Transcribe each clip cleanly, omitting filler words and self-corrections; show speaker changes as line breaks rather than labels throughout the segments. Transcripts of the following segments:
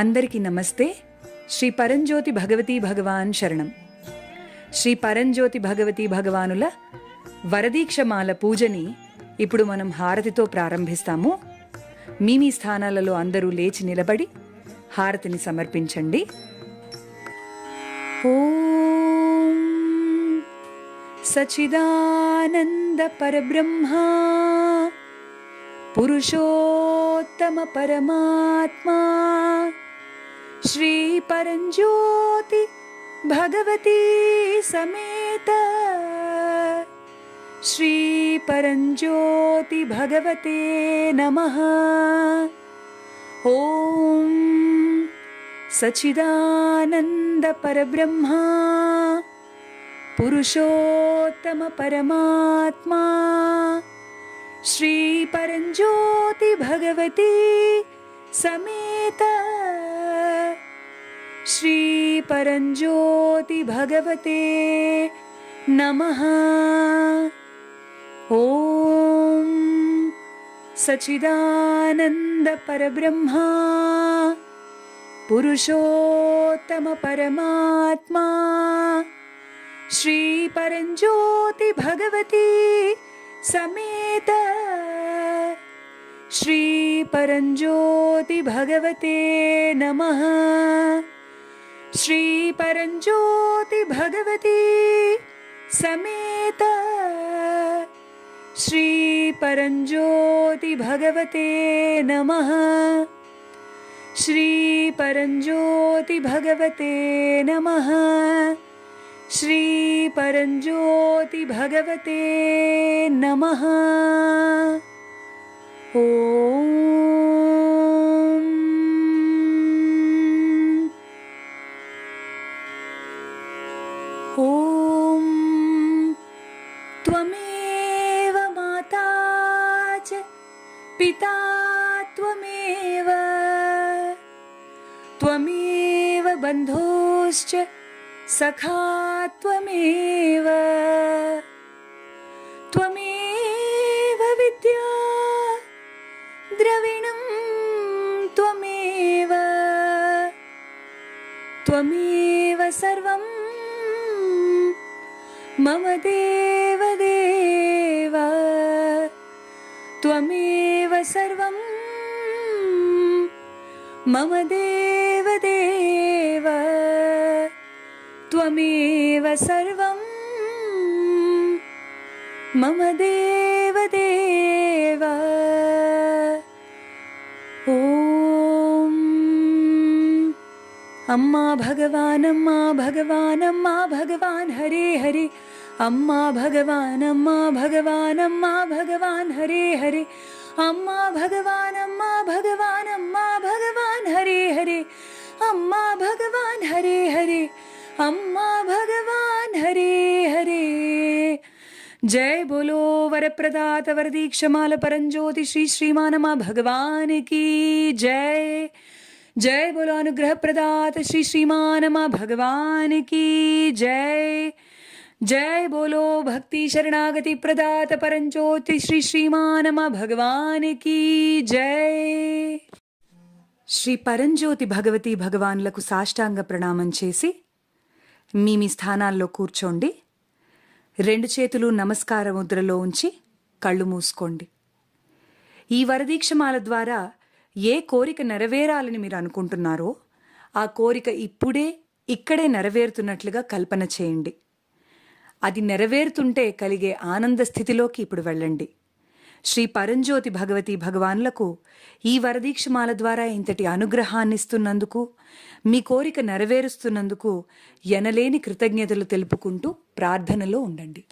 అందరికీ నమస్తే. శ్రీ పరంజ్యోతి భగవతీ భగవాన్ శరణం. శ్రీ పరంజ్యోతి భగవతీ భగవానుల వరదీక్షమాల పూజని ఇప్పుడు మనం హారతితో ప్రారంభిస్తాము. మీ స్థానాలలో అందరూ లేచి నిలబడి హారతిని సమర్పించండి. ఓం సచిదానంద పరబ్రహ్మా పురుషోత్తమ పరమాత్మా శ్రీ పరంజ్యోతి భగవతీ సమేత శ్రీ పరంజ్యోతి భగవతే నమః. ఓం సచిదానంద పరబ్రహ్మా పురుషోత్తమ పరమాత్మా శ్రీ పరంజ్యోతి భగవతి సమేత శ్రీ పరంజ్యోతి భగవతే నమః. ఓం సచిదానంద పరబ్రహ్మా పురుషోత్తమ పరమాత్మా శ్రీ పరంజ్యోతి భగవతి సమేత శ్రీ పరంజ్యోతి భగవతే నమః. శ్రీ పరంజ్యోతి భగవతి సమేత శ్రీ పరంజ్యోతి భగవతే నమః. శ్రీ పరంజ్యోతి భగవతే నమః. శ్రీ పరంజ్యోతి భగవతే నమః. ఓం ఓం త్వమేవ మాతా చ పితా త్వమేవ త్వమేవ బంధోశ్చ సఖా త్వమేవ త్వమేవ విద్యా ద్రవిణం త్వమేవ త్వమేవ సర్వం మమ దేవదేవ త్వమేవ సర్వం మమ దేవదేవ త్వమేవ సర్వం మమ దేవదేవ. ఓం అమ్మా భగవాన్ అమ్మా భగవాన్ అమ్మా భగవాన్ హరే హరే అమ్మా భగవాన్ అమ్మా భగవాన్ అమ్మా భగవాన్ హరే హరే అమ్మా భగవాన్ అమ్మా భగవాన్ అమ్మా భగవాన్ హరే హరే అమ్మా భగవాన్ హరే హరే అమ్మా భగవాన్ హరే హరే. జయ బోలో వరప్రదాత వరదీక్షమాల పరంజ్యోతి శ్రీ శ్రీమానమా భగవాన్ की जय. जय बोलो अनुग्रह प्रदात श्री श्रीमानमा भगवान की जय. जय बोलो भक्ति शरणागति प्रदात परंज्योति श्री श्रीमानमा भगवान की जय. శ్రీ పరంజ్యోతి భగవతి భగవాన్లకు సాష్టాంగ ప్రణామం చేసి మీ స్థానాల్లో కూర్చోండి. రెండు చేతులు నమస్కార ముద్రలో ఉంచి కళ్ళు మూసుకోండి. ఈ వరదీక్షమాల ద్వారా ఏ కోరిక నెరవేరాలని మీరు అనుకుంటున్నారో ఆ కోరిక ఇప్పుడే ఇక్కడే నెరవేరుతున్నట్లుగా కల్పన చేయండి. అది నెరవేరుతుంటే కలిగే ఆనంద స్థితిలోకి ఇప్పుడు వెళ్ళండి. శ్రీ పరంజ్యోతి భగవతి భగవాన్లకు ఈ వరదీక్షమాల ద్వారా ఇంతటి అనుగ్రహాన్నిస్తున్నందుకు, మీ కోరిక నెరవేరుస్తున్నందుకు ఎనలేని కృతజ్ఞతలు తెలుపుకుంటూ ప్రార్థనలో ఉండండి.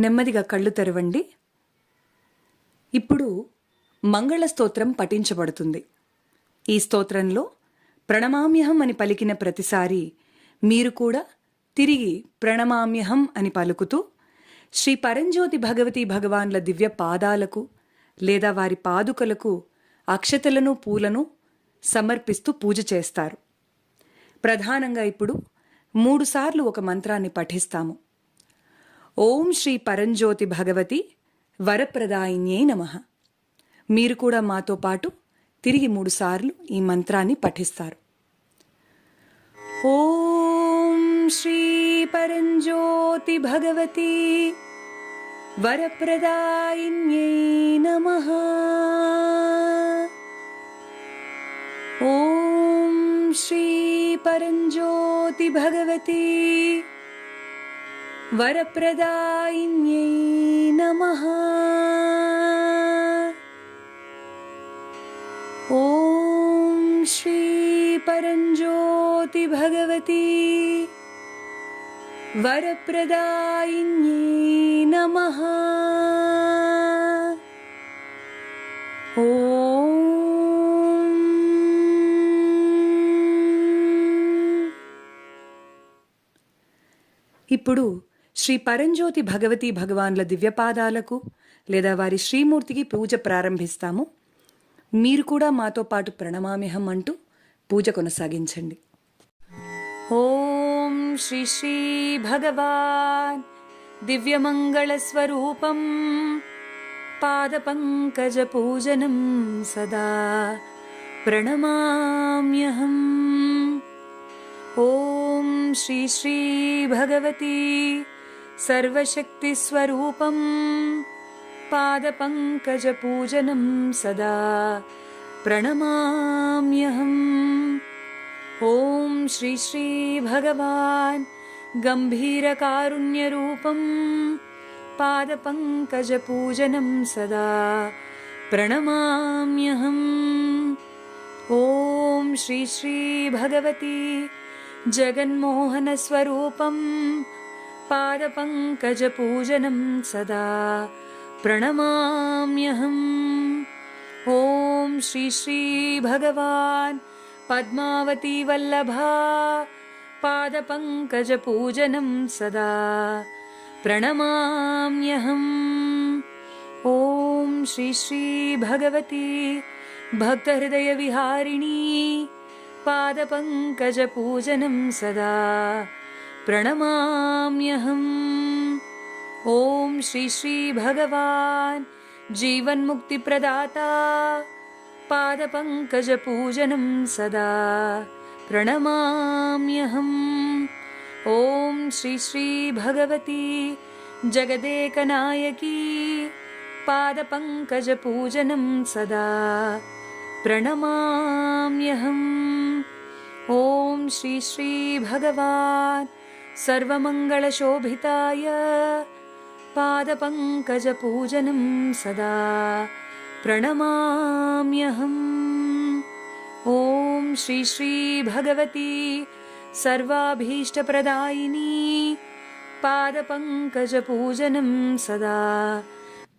నెమ్మదిగా కళ్ళు తెరవండి. ఇప్పుడు మంగళ స్తోత్రం పఠించబడుతుంది. ఈ స్తోత్రంలో ప్రణమామ్యహం అని పలికిన ప్రతిసారి మీరు కూడా తిరిగి ప్రణమామ్యహం అని పలుకుతూ శ్రీ పరంజ్యోతి భగవతి భగవాన్ల దివ్య పాదాలకు లేదా వారి పాదుకలకు అక్షతలను పూలను సమర్పిస్తూ పూజ చేస్తారు. ప్రధానంగా ఇప్పుడు 3 సార్లు ఒక మంత్రాన్ని పఠిస్తాము. ఓం శ్రీ పరంజ్యోతి భగవతి వరప్రదాయిన్యై నమః. మీరు కూడా మాతో పాటు తిరిగి 3 సార్లు ఈ మంత్రాన్ని పఠిస్తారు. ఓం శ్రీ పరంజ్యోతి భగవతి వరప్రదాయిన్యై నమః. ఓం శ్రీ పరంజ్యోతి భగవతి వరప్రదాయిన్యై నమః. ఓం శ్రీ పరంజ్యోతి భగవతి వరప్రదాయిన్యై నమః. ఇప్పుడు శ్రీ పరంజ్యోతి భగవతి భగవాన్ల దివ్యపాదాలకు లేదా వారి శ్రీమూర్తికి పూజ ప్రారంభిస్తాము. మీరు కూడా మాతో పాటు ప్రణమామ్యహం అంటూ పూజ కొనసాగించండి. ఓం శ్రీ శ్రీ భగవాన్ దివ్యమంగళ స్వరూపం పాదపంకజ పూజనం సదా ప్రణమామ్యహం. ఓం శ్రీ శ్రీ భగవతి సర్వశక్తి స్వరూపం పాదపంకజ పూజనం సదా ప్రణమామ్యహం. ఓం శ్రీ శ్రీ భగవాన్ గంభీర కారుణ్య రూపం పాదపంకజ పూజనం సదా ప్రణమామ్యహం. ఓం శ్రీ శ్రీ భగవతి జగన్మోహన స్వరూపం పాదపంకజ పూజనం సదా ప్రణమామ్యహం. ఓం శ్రీ శ్రీ భగవాన్ పద్మావతి వల్లభా పాదపంకజ పూజనం సదా ప్రణమామ్యహం. ఓం శ్రీ శ్రీ భగవతి భక్తహృదయ విహారిణీ పాదపంకజ పూజనం సదా ప్రణమామ్యహం. ఓం శ్రీ శ్రీ భగవాన్ జీవన్ముక్తి ప్రదాతా పాదపంకజ పూజనం సదా ప్రణమామ్యహం. ఓం శ్రీ శ్రీ భగవతి జగదేకనాయకీ పాదపంకజ పూజనం సదా ప్రణమామ్యహం. ఓం శ్రీ శ్రీ భగవాన్ సర్వమంగళశోభితాయ పాదపంకజ పూజనం సదా ప్రణమామ్యహం. ఓం శ్రీ శ్రీ భగవతి సర్వాభీష్టప్రదాయినీ పాదపంకజ పూజనం సదా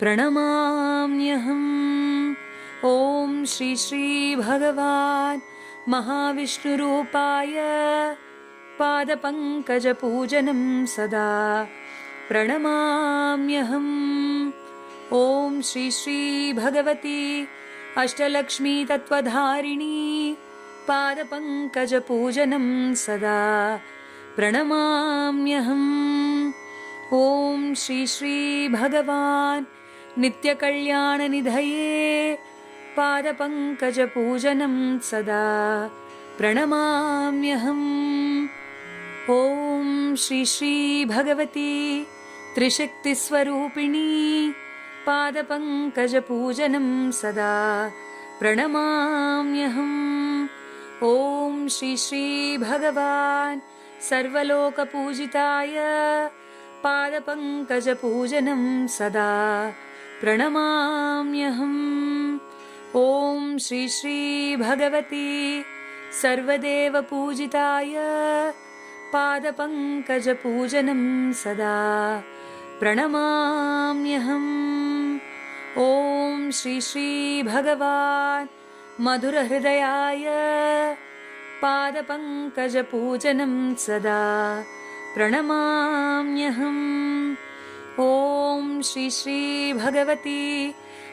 ప్రణమామ్యహం. ఓం శ్రీ శ్రీ భగవాన్ మహావిష్ణురూపాయ పాదపంకజ పూజనం సదా ప్రణమామ్యహం. ఓం శ్రీ శ్రీ భగవతి అష్టలక్ష్మీ తత్వధారిణీ పాదపంకజ పూజనం సదా ప్రణమామ్యహం. ఓం శ్రీ శ్రీ భగవాన్ నిత్యకళ్యాణనిధయే పాదపంకజ పూజనం సదా ప్రణమామ్యహం. ఓం శ్రీ శ్రీ భగవతి త్రిశక్తిస్వరూపిణీ పాదపంకజ పూజనం సదా ప్రణమామ్యహం. ఓం శ్రీ శ్రీ భగవాన్ సర్వలోకపూజితాయ పాదపంకజ పూజనం సదా ప్రణమామ్యహం. ఓం శ్రీ శ్రీ భగవతి సర్వదేవపూజితాయ పాదపంకజ పూజనం సదా ప్రణమామ్యహం. ఓం శ్రీ శ్రీ భగవాన్ మధురహృదయాయ పాదపంకజపూజనం సదా ప్రణమామ్యహం. ఓం శ్రీ శ్రీ భగవతి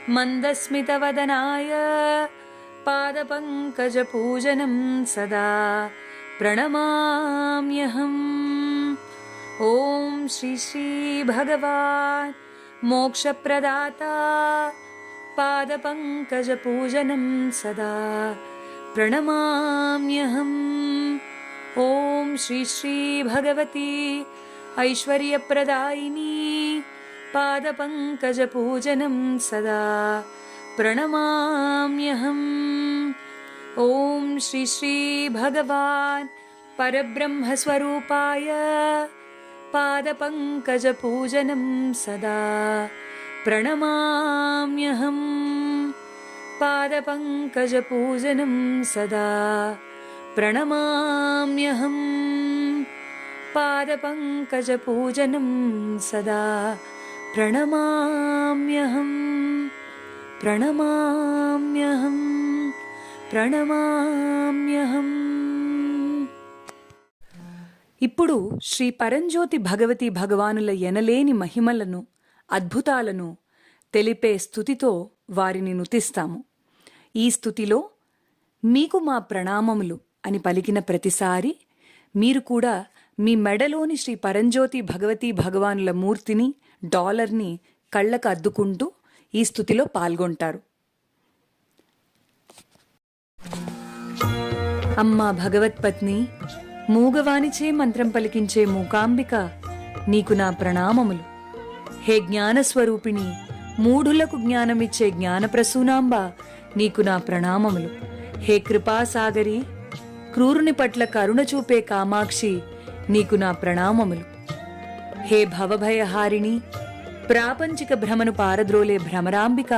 మందస్మితవదనాయ పాదపంకజపూజనం సదా ప్రణమామ్యహం. ఓం శ్రీ శ్రీ భగవాన్ మోక్షప్రదాత పాదపంకజపూజనం సదా ప్రణమామ్యహం. ఓం శ్రీ శ్రీ భగవతి ఐశ్వర్యప్రదాయిని పాదపంకజపూజనం సదా ప్రణమామ్యహం. ఓం శ్రీ శ్రీ భగవాన్ పరబ్రహ్మస్వరూపాయ పాదపంకజపూజనం సదా ప్రణమామ్యహం. పాదపంకజపూజనం సదా ప్రణమామ్యహం. పాదపంకజపూజనం సదా ప్రణమామ్యహం. ప్రణమామ్యహం. ప్రణమామ్యహం. ఇప్పుడు శ్రీ పరంజ్యోతి భగవతి భగవానుల ఎనలేని మహిమలను అద్భుతాలను తెలిపే స్తుతితో వారిని నుతిస్తాము. ఈ స్తుతిలో మీకు మా ప్రణామములు అని పలికిన ప్రతిసారి మీరు కూడా మీ మెడలోని శ్రీ పరంజ్యోతి భగవతి భగవానుల మూర్తిని డాలర్ని కళ్ళకు అద్దుకుంటూ ఈ స్తుతిలో పాల్గొంటారు. అమ్మా భగవత్పత్ని, మూగవానిచే మంత్రం పలికించే మూకాంబిక, నీకు నా ప్రణామములు. హే జ్ఞానస్వరూపిణి, మూఢులకు జ్ఞానమిచ్చే జ్ఞానప్రసూనాంబ, నీకు నా ప్రణామములు. హే కృపాసాగరి, క్రూరుని పట్ల కరుణ చూపే కామాక్షి, నీకు నా ప్రణామములు. హే భవభయహారిణి, ప్రాపంచిక భ్రమను పారద్రోలే భ్రమరాంబిక,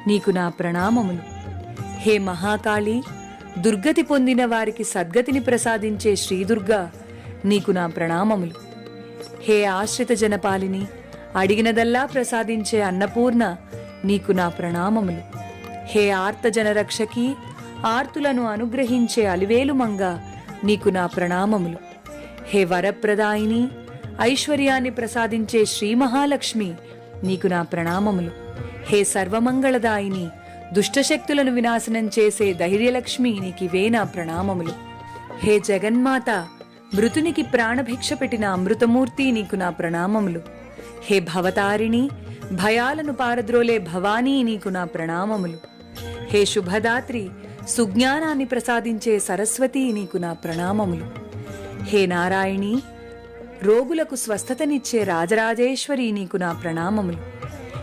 నీకు నా ప్రణామములు. హే మహాకాళి, దుర్గతి పొందిన వారికి సద్గతిని ప్రసాదించే శ్రీదుర్గా, నీకు నా ప్రణామములు. హే ఆశ్రిత జనపాలిని, అడిగినదల్లా ప్రసాదించే అన్నపూర్ణ, నీకు నా ప్రణామములు. హే ఆర్త జనరక్షకి, ఆర్తులను అనుగ్రహించే అలివేలు మంగ, నీకు నా ప్రణామములు. హే వరప్రదాయిని, ఐశ్వర్యాన్ని ప్రసాదించే శ్రీ మహాలక్ష్మి, నీకు నా ప్రణామములు. హే సర్వమంగళదాయిని, దుష్టశక్తులను వినాశనం చేసే ధైర్యలక్ష్మి, నీకివే నా ప్రణామములు. హే జగన్మాత, మృతునికి ప్రాణభిక్ష పెట్టిన అమృతమూర్తి, నీకు నా ప్రణామములు. హే భవతారిణి, భయాలను పారద్రోలే భవానీ, నీకు నా ప్రణామములు. హే శుభదాత్రి, సుజ్ఞానాన్ని ప్రసాదించే సరస్వతి, నీకు నా ప్రణామములు. హే నారాయణి, రోగులకు స్వస్థతనిచ్చే రాజరాజేశ్వరి, నీకు నా ప్రణామములు.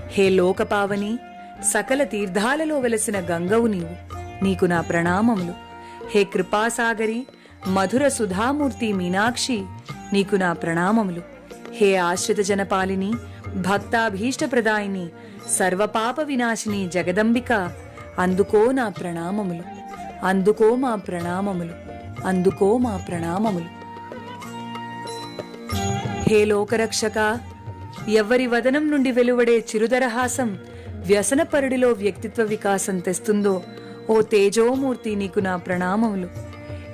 హే లోకపావని, సకల తీర్థాలలో వెలసిన గంగవు నీవు, నీకు నా ప్రణామములు. హే కృపాసాగరి, మధుర సుధామూర్తి మీనాక్షి, నీకు నా ప్రణామములు. హే ఆశ్రిత జనపాలిని, భక్తాభీష్టప్రదాయిని, సర్వపాప వినాశిని జగదంబిక, అందుకో నా ప్రణామములు. అందుకో మా ప్రణామములు. అందుకో మా ప్రణామములు. హే లోకరక్షక, ఎవ్వరి వదనం నుండి వెలువడే చిరుదరహాసం వ్యసనపరుడిలో వ్యక్తిత్వ వికాసం తెస్తుందో ఓ తేజోమూర్తి, నీకు నా ప్రణామములు.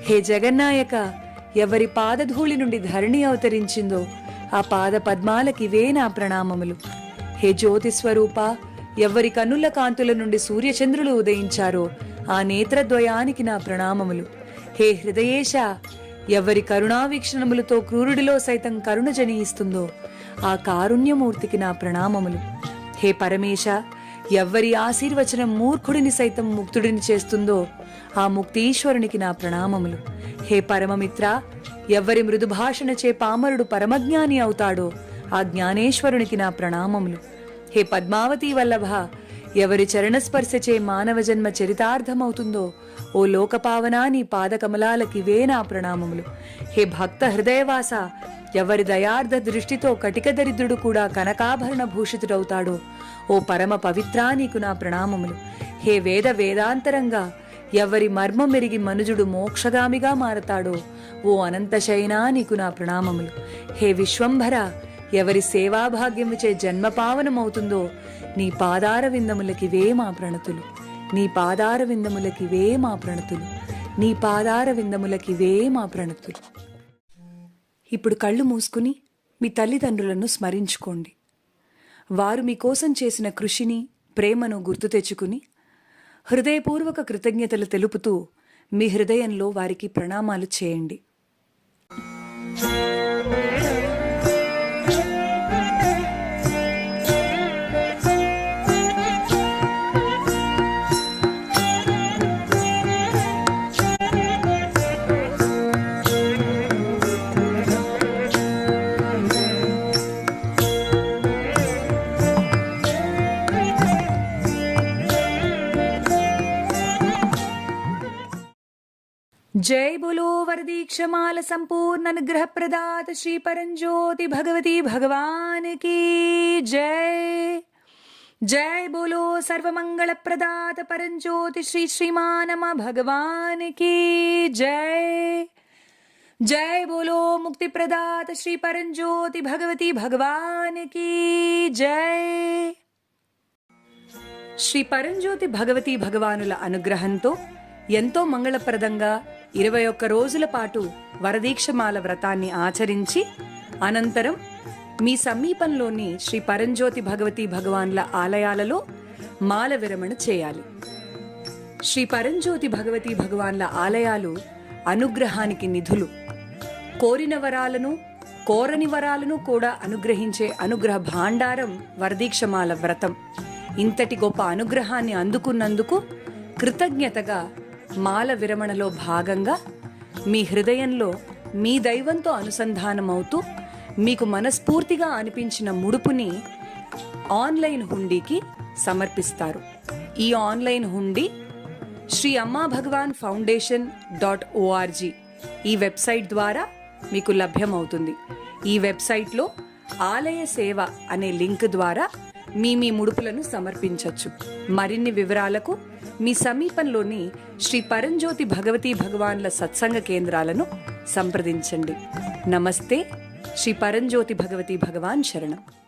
హే జగన్నాయక, ఎవరి పాదధూళి నుండి ధరణి అవతరించిందో ఆ పాద పద్మాలకివే నా ప్రణామములు. హే జ్యోతిస్వరూప, ఎవ్వరి కన్నుల కాంతుల నుండి సూర్యచంద్రులు ఉదయించారో ఆ నేత్రద్వయానికి నా ప్రణామములు. హే హృదయేశ, ఎవ్వరి కరుణావీక్షణములతో క్రూరుడిలో సైతం కరుణ జనియిస్తుందో ఆ కారుణ్యమూర్తికి నా ప్రణామములు. హే పరమేశ, ఎవ్వరి ఆశీర్వచనం మూర్ఖుడిని సైతం ముక్తుడిని చేస్తుందో ఆ ముక్తీశ్వరునికి నా ప్రణామములు. హే పరమమిత్ర, ఎవ్వరి మృదుభాషణచే పామరుడు పరమజ్ఞాని అవుతాడో ఆ జ్ఞానేశ్వరునికి నా ప్రణామములు. హే పద్మావతీ వల్లభ, ఎవరి చరణస్పర్శచే మానవ జన్మ చరితార్థమవుతుందో ఓ లోకపావనా, నీ పాదకమలాలకివే నా ప్రణామములు. హే భక్త హృదయవాస, ఎవరి దయార్థ దృష్టితో కటిక దరిద్రుడు కూడా కనకాభరణ భూషితుడవుతాడో ఓ పరమ పవిత్రా, నీకు నా ప్రణామములు. హే వేద వేదాంతరంగా, ఎవరి మర్మం మెరిగి మనుజుడు మోక్షగామిగా మారతాడో ఓ అనంతశయనా, నీకు నా ప్రణామములు. హే విశ్వంభర, ఎవరి సేవాభాగ్యముచే జన్మ పావనమవుతుందో నీ పాదార విందములకివే మా ప్రణతులు, నీ పాదార విందములకివే మా ప్రణతులు, నీ పాదార విందములకివే మా ప్రణతులు. ఇప్పుడు కళ్ళు మూసుకుని మీ తల్లిదండ్రులను స్మరించుకోండి. వారు మీకోసం చేసిన కృషిని, ప్రేమను గుర్తు తెచ్చుకుని హృదయపూర్వక కృతజ్ఞతలు తెలుపుతూ మీ హృదయంలో వారికి ప్రణామాలు చేయండి. जय बोलो वरदीक्षमाल संपूर्ण अनुग्रह प्रदात श्री परंज्योति भगवती भगवान की जय. जय बोलो सर्वमंगल प्रदात परंज्योति श्री श्रीमानम भगवान की जय. जय बोलो मुक्ति प्रदात श्री परंज्योति भगवती भगवान की जय. శ్రీ పరంజ్యోతి భగవతి భగవానుల అనుగ్రహంతో ఎంతో మంగళప్రదంగా 21 రోజుల పాటు వరదీక్షమాల వ్రతాన్ని ఆచరించి అనంతరం మీ సమీపంలోని శ్రీ పరంజ్యోతి భగవతి భగవాన్ల ఆలయాలలో మాల విరమణ చేయాలి. శ్రీ పరంజ్యోతి భగవతి భగవాన్ల ఆలయాలు అనుగ్రహానికి నిధులు. కోరిన వరాలను, కోరని వరాలను కూడా అనుగ్రహించే అనుగ్రహ భాండారం వరదీక్షమాల వ్రతం. ఇంతటి గొప్ప అనుగ్రహాన్ని అందుకున్నందుకు కృతజ్ఞతగా మాల విరమణలో భాగంగా మీ హృదయంలో మీ దైవంతో అనుసంధానమవుతూ మీకు మనస్ఫూర్తిగా అనిపించిన ముడుపుని ఆన్లైన్ హుండీకి సమర్పిస్తారు. ఈ ఆన్లైన్ హుండీ శ్రీ అమ్మా భగవాన్ foundation.org ఈ వెబ్సైట్ ద్వారా మీకు లభ్యమవుతుంది. ఈ వెబ్సైట్లో ఆలయ సేవ అనే లింక్ ద్వారా మీ ముడుపులను సమర్పించవచ్చు. మరిన్ని వివరాలకు మీ సమీపంలోని శ్రీ పరంజ్యోతి భగవతి భగవాన్ల సత్సంగ కేంద్రాలను సంప్రదించండి. నమస్తే. శ్రీ పరంజ్యోతి భగవతి భగవాన్ శరణం.